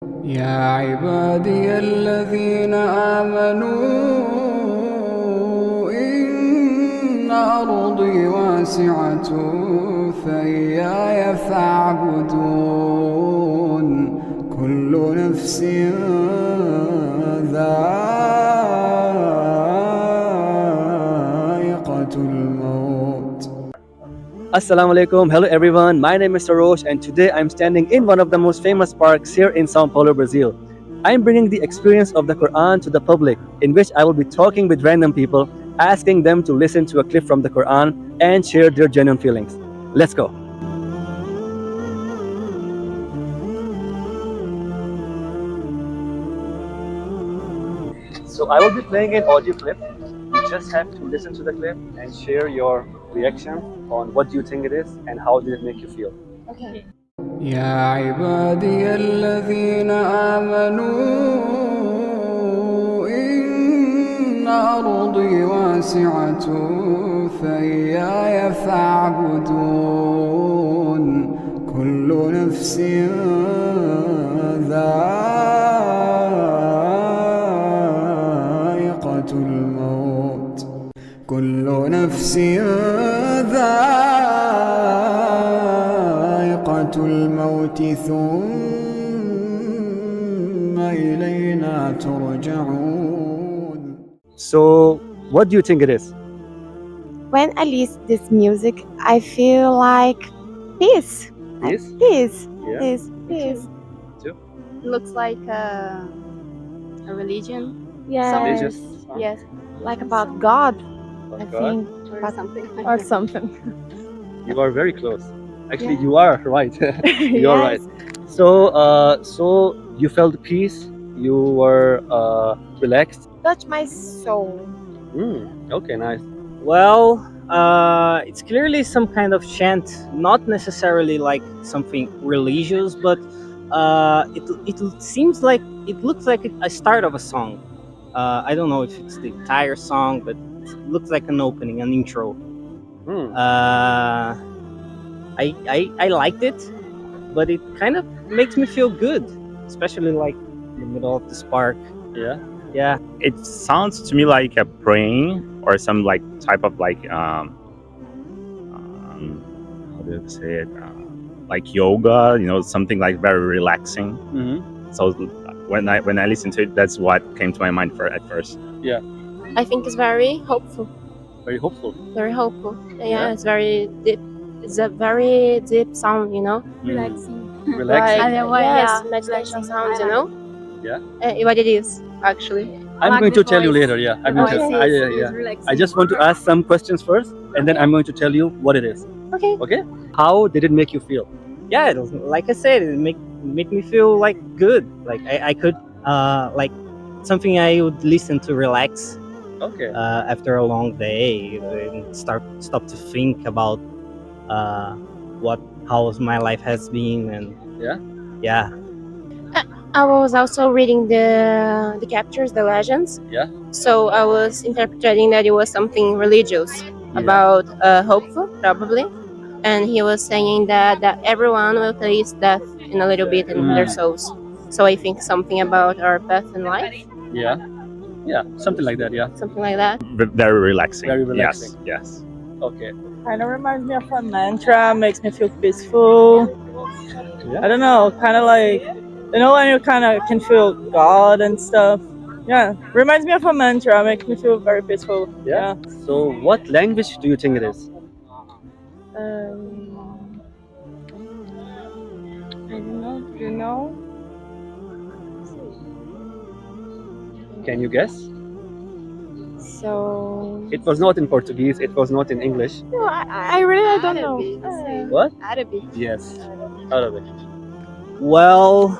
يا عبادي الذين آمنوا إن أرضي واسعة فإياي فاعبدون كل نفس ذائقة الموت. Assalamu alaikum. Hello everyone. My name is Sarosh and today I'm standing in one of the most famous parks here in Sao Paulo, Brazil. I'm bringing the experience of the Quran to the public, in which I will be talking with random people, asking them to listen to a clip from the Quran and share their genuine feelings. Let's go. So I will be playing an audio clip. You just have to listen to the clip and share your reaction on what do you think it is and how did it make you feel. Okay. يا عبادي الذين آمنوا إن أرضي واسعة فإياي فاعبدون كل نفس ذائقة الموت كل نفس ذائقة الموت ثم إلينا ترجعون. So, what do you think it is? When I listen this music, I feel like peace. Peace? Peace. Yeah. Peace. Peace. Too? Looks like a religion Yes. Religious song? yes Like about God, Oh I God. think. or But- something Or something. You are very close. Actually, Yeah. you are right. You are right. So, you felt peace. You were relaxed. Touch my soul. Okay, nice. Well, it's clearly some kind of chant, not necessarily like something religious, but it seems like it looks like a start of a song. I don't know if it's the entire song, but it looks like an opening, an intro. I liked it, but it kind of makes me feel good, especially like in the middle of this park. Yeah. Yeah. It sounds to me like a praying or some like type of like how do you say it, like yoga, something like very relaxing. Mm-hmm. So when I listened to it, that's what came to my mind at first. I think it's very hopeful. Very hopeful. Very hopeful. Yeah. Yeah, it's very deep. It's a very deep sound, Relaxing. Like, yes, yeah, meditation relaxing. sounds, Yeah. What it is actually. I'm like going the to tell you voice. later. Yeah. I'm The going to. voice I just want to ask some questions first, and then I'm going to tell you what it is. Okay. Okay. How did it make you feel? Yeah, it was, like I said, it make me feel like good. Like I could like something I would listen to relax Okay. after a long day and stop to think about how my life has been and yeah. I was also reading the captures, the legends. Yeah. So I was interpreting that it was something religious about hopeful, probably. And he was saying that everyone will taste death in a little bit in their souls. So I think something about our path in life, Yeah. Yeah. Something like that. Yeah. something like that. Very relaxing. Very relaxing. Yes. Okay. Kind of reminds me of a mantra, makes me feel peaceful. Yeah. I don't know, kind of like, when you kind of can feel God and stuff. Yeah, reminds me of a mantra, makes me feel very peaceful. Yeah. So, what language do you think it is? I don't know. Do you know? Can you guess? So. It was not in Portuguese. It was not in English. No, I really don't know. What? Arabic. Yes. Arabic. Well,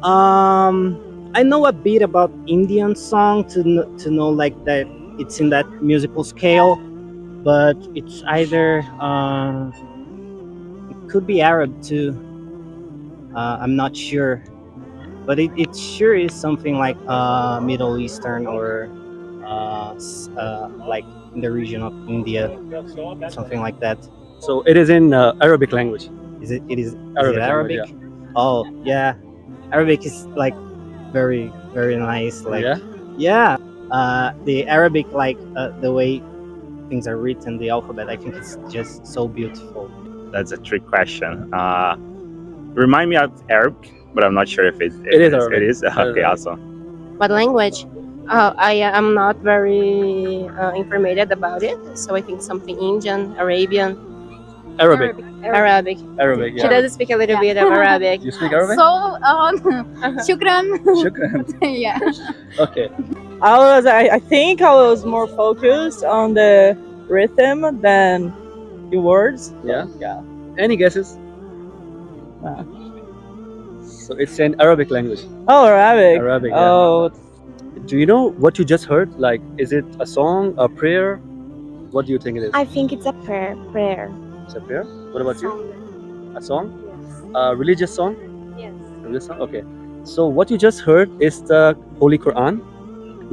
I know a bit about Indian song to know like that it's in that musical scale, but it's either it could be Arab too. I'm not sure, but it sure is something like Middle Eastern or like in the region of India, something like that. So it is in Arabic language. Is it? It is Arabic Arabic. language, Oh yeah. Arabic is like very very nice. Like Yeah. yeah, the Arabic like the way things are written, the alphabet. I think it's just so beautiful. That's a trick question. Remind me of Arabic, but I'm not sure if It is Arabic. It is? Okay, Arabic. awesome. What language? I am not very informated about it, so I think something Indian, Arabian, Arabic. Arabic. Arabic. She Yeah. does speak a little bit of Arabic. You speak Arabic? So, shukran. Shukran. Yeah. Okay. I think I was more focused on the rhythm than the words. Yeah. Yeah. Any guesses? Uh. So it's an Arabic language. Oh, Arabic. Arabic. Yeah. Oh, Do you know what you just heard? Like, is it a song, a prayer? What do you think it is? I think it's a prayer. Prayer. It's a prayer. What about you? A song? Yes. A religious song? Yes. Religious song? Okay. So what you just heard is the Holy Quran,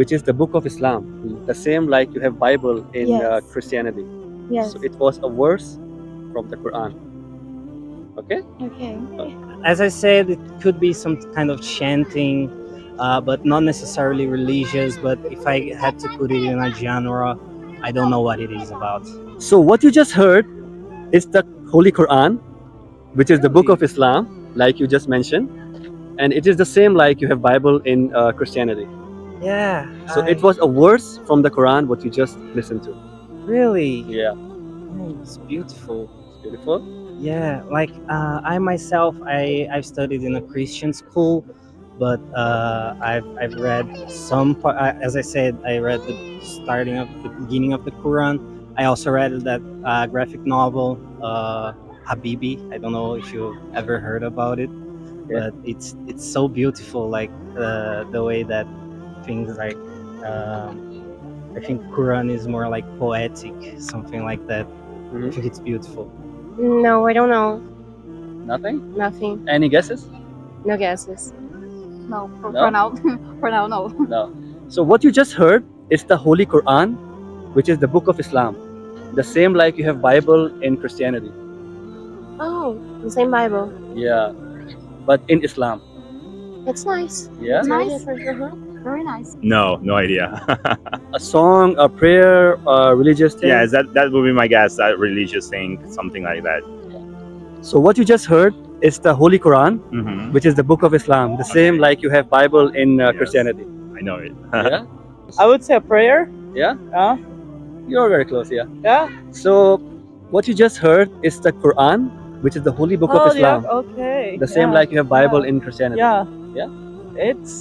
which is the book of Islam. The same like you have Bible in Yes. Christianity. Yes. So it was a verse from the Quran. Okay. Okay. As I said, it could be some kind of chanting, but not necessarily religious. But if I had to put it in a genre, I don't know what it is about. So what you just heard is the Holy Quran, which is the book of Islam, like you just mentioned, and it is the same like you have Bible in Christianity. Yeah. So it was a verse from the Quran what you just listened to. really. Yeah, Oh, it's beautiful. it's beautiful. Yeah, like I myself, I've studied in a Christian school, but I've read some. As I said, I read the beginning of the Quran. I also read that graphic novel, Habibi. I don't know if you ever heard about it, Yeah. but it's so beautiful. Like the way that things like I think Quran is more like poetic, something like that. I Mhm. think it's beautiful. No, I don't know. Nothing. Nothing. Any guesses? No guesses. No, for, No? for now. For now, no. No. So what you just heard is the Holy Quran, which is the book of Islam. The same like you have Bible in Christianity. Oh, the same Bible. Yeah, but in Islam. It's nice. Yeah. It's very Nice. different. Very nice. No idea. A song, a prayer, a religious thing. Yeah, that would be my guess. That religious thing, something like that. So what you just heard is the Holy Quran, Hmm. which is the book of Islam. The same Okay. like you have Bible in Yes. Christianity. I know it. Yeah. I would say a prayer. Yeah. Yeah. You're very close. Yeah. Yeah. So what you just heard is the Quran, which is the holy book of Islam. Yeah. Okay. The same yeah. like you have Bible Yeah. in Christianity. Yeah. Yeah? It's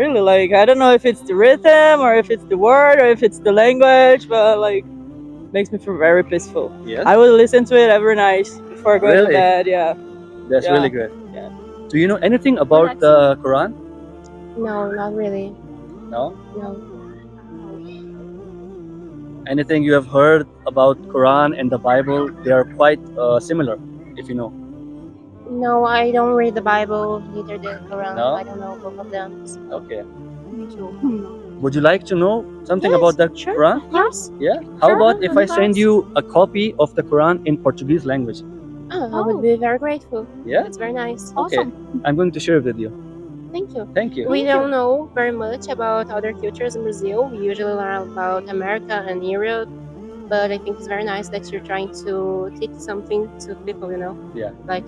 really like I don't know if it's the rhythm or if it's the word or if it's the language, but like makes me feel very peaceful. Yes. I will listen to it every night before going Really? to bed. Yeah. That's Yeah. really great. Yeah. Do you know anything about the Quran? No, not really. No. No. Anything you have heard about Quran and the Bible? They are quite similar, if you know. No, I don't read the Bible, neither the Quran. No? I don't know both of them. Okay. Me too. Would you like to know something Yes, about the sure. Quran? Yes. Yeah. How Sure, about if I of send course. you a copy of the Quran in Portuguese language? Oh, I would be very grateful. Yeah. It's very nice. Okay. Awesome. I'm going to share it with you. Thank you. Thank you. We don't know very much about other cultures in Brazil. We usually learn about America and Europe, but I think it's very nice that you're trying to teach something to people, you know? Yeah. Like,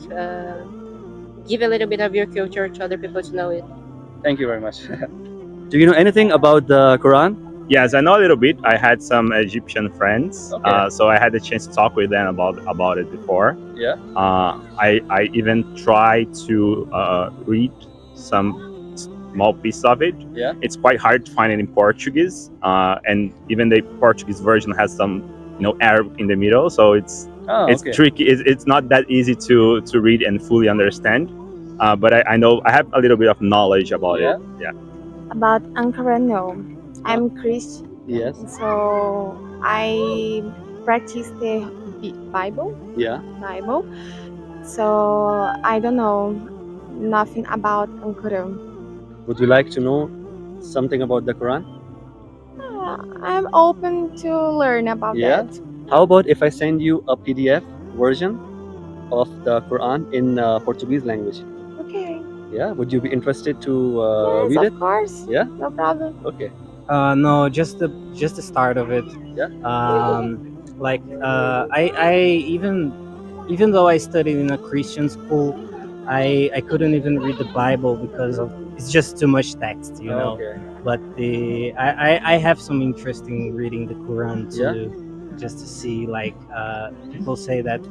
give a little bit of your culture to other people to know it. Thank you very much. Do you know anything about the Quran? Yes, I know a little bit. I had some Egyptian friends, Okay. so I had the chance to talk with them about it before. Yeah. I even tried to read some small piece of it. Yeah. It's quite hard to find it in Portuguese, and even the Portuguese version has some, Arabic in the middle, so it's Oh, it's okay. tricky. It's not that easy to read and fully understand. But I know I have a little bit of knowledge about Yeah. it. Yeah. About Ankara, no. I'm Christian, Yes. so I practice the Bible. Yeah. Bible. So I don't know nothing about Ankara. Would you like to know something about the Quran? I'm open to learn about Yeah? that. How about if I send you a PDF version of the Quran in Portuguese language? Okay. Yeah, would you be interested to Yes, read it? of course. Yeah? No problem. Okay. No, just the start of it. Yeah? Like I even though I studied in a Christian school, I couldn't even read the Bible because of it's just too much text, you know. Okay. But I have some interest in reading the Quran too, just to see like people say that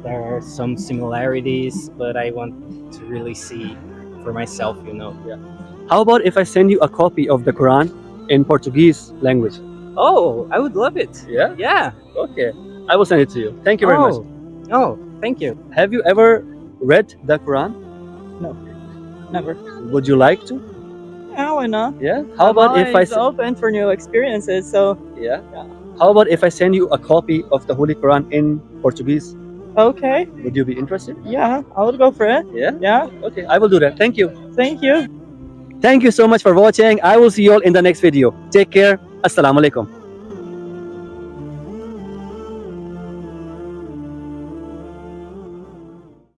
there are some similarities, but I want to really see for myself, you know. How about if I send you a copy of the Quran in Portuguese language? Oh, I would love it. Yeah? Yeah. Okay. I will send it to you. Thank you very much. Oh, thank you. Have you ever read the Quran? Never. Would you like to? Yeah, why not? Yeah. How about if I open for new experiences? So yeah? How about if I send you a copy of the Holy Quran in Portuguese? okay, Would you be interested? yeah, I would go for it. Yeah? Yeah, Okay, I will do that. Thank you. thank you. Thank you so much for watching. I will see you all in the next video. Take care. Assalamu alaikum.